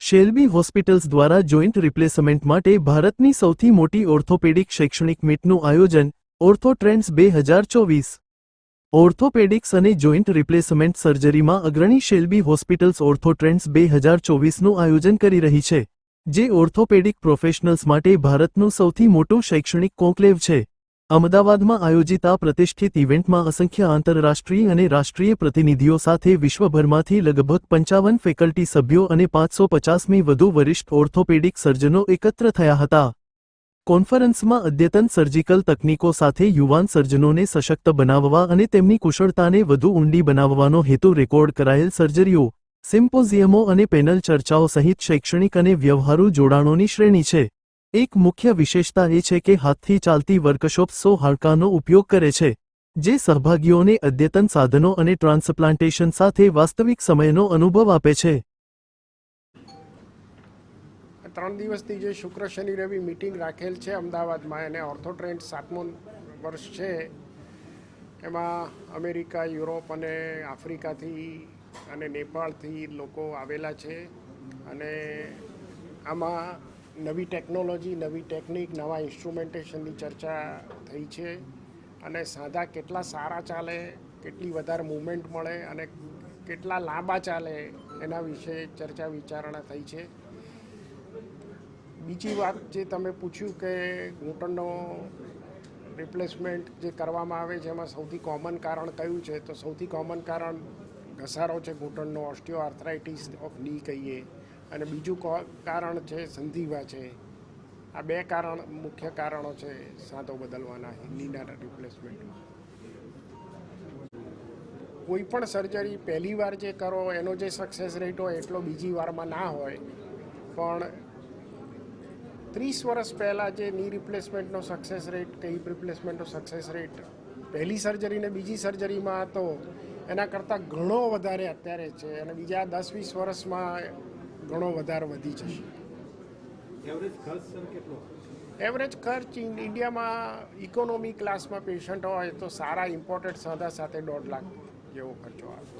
Shalby hospitals દ્વારા joint replacement માટે ભારતની સૌથી મોટી ઓર્થોપેડિક શૈક્ષણિક મીટનું આયોજન ઓર્થો ટ્રેન્ડ્સ 2024 ઓર્થોપેડિક્સ અને જોઇન્ટ રિપ્લેસમેન્ટ સર્જરીમાં અગ્રણી શેલ્બી હોસ્પિટલ્સ ઓર્થો ટ્રેન્ડ્સ 2024નું આયોજન કરી રહી છે, જે ઓર્થોપેડિક પ્રોફેશનલ્સ માટે ભારતનું સૌથી મોટું શૈક્ષણિક કોન્ક્લેવ છે. અમદાવાદમાં આયોજિત આ પ્રતિષ્ઠિત ઇવેન્ટમાં અસંખ્ય આંતરરાષ્ટ્રીય અને રાષ્ટ્રીય પ્રતિનિધિઓ સાથે વિશ્વભરમાંથી લગભગ 55 ફેકલ્ટી સભ્યો અને 550મી વધુ વરિષ્ઠ ઓર્થોપેડિક સર્જનો એકત્ર થયા હતા. કોન્ફરન્સમાં અદ્યતન સર્જિકલ તકનીકો સાથે યુવાન સર્જનોને સશક્ત બનાવવા અને તેમની કુશળતાને વધુ ઊંડી બનાવવાનો હેતુ રેકોર્ડ કરાયેલ સર્જરીઓ, સિમ્પોઝિયમો અને પેનલ ચર્ચાઓ સહિત શૈક્ષણિક અને વ્યવહારુ જોડાણોની શ્રેણી છે. એક મુખ્ય વિશેષતા એ છે કે હાથથી ચાલતી વર્કશોપ્સ 100 હાડકાંનો ઉપયોગ કરે છે, જે સહભાગીઓને અદ્યતન સાધનો અને ટ્રાન્સપ્લાન્ટેશન સાથે વાસ્તવિક સમયનો અનુભવ આપે છે. 3 દિવસની જે શુક્ર શનિ રવિ મીટિંગ રાખેલ છે અમદાવાદમાં, એને ઓર્થો ટ્રેન્ડ 7મું વર્ષ છે. એમાં અમેરિકા, યુરોપ અને આફ્રિકાથી અને નેપાળથી લોકો આવેલા છે. અને આમાં નવી ટેકનોલોજી, નવી ટેકનિક, નવા ઇન્સ્ટ્રુમેન્ટેશનની ચર્ચા થઈ છે. અને સાંધા કેટલા સારા ચાલે, કેટલી વધારે મૂવમેન્ટ મળે અને કેટલા લાંબા ચાલે એના વિશે ચર્ચા વિચારણા થઈ છે. બીજી વાત જે તમે પૂછ્યું કે ઘૂંટણનો રિપ્લેસમેન્ટ જે કરવામાં આવે છે એમાં સૌથી કોમન કારણ કયું છે, તો સૌથી કોમન કારણ ઘસારો છે ઘૂંટણનો, ઓસ્ટિયોઆર્થરાઇટિસ ઓફ ની કહીએ, અને બીજું કારણ છે સંધિવા છે. આ 2 મુખ્ય કારણો છે સાંધો બદલવાના નીના રિપ્લેસમેન્ટમાં. કોઈ પણ સર્જરી પહેલી વાર જે કરો એનો જે સક્સેસ રેટ હોય એટલો બીજી વારમાં ના હોય, પણ 30 વર્ષ પહેલાં જે ની રિપ્લેસમેન્ટનો સક્સેસ રેટ કે હિપ રિપ્લેસમેન્ટનો સક્સેસ રેટ પહેલી સર્જરી ને બીજી સર્જરીમાં હતો એના કરતાં ઘણો વધારે અત્યારે છે. અને બીજા 10-20 વર્ષમાં ઘણો વધારે વધી જશે. એવરેજ ખર્ચ ઇન્ડિયામાં ઇકોનોમી ક્લાસમાં પેશન્ટ હોય તો સારા ઇમ્પોર્ટેડ સાંધા સાથે 1.5 લાખ જેવો ખર્ચો આવે.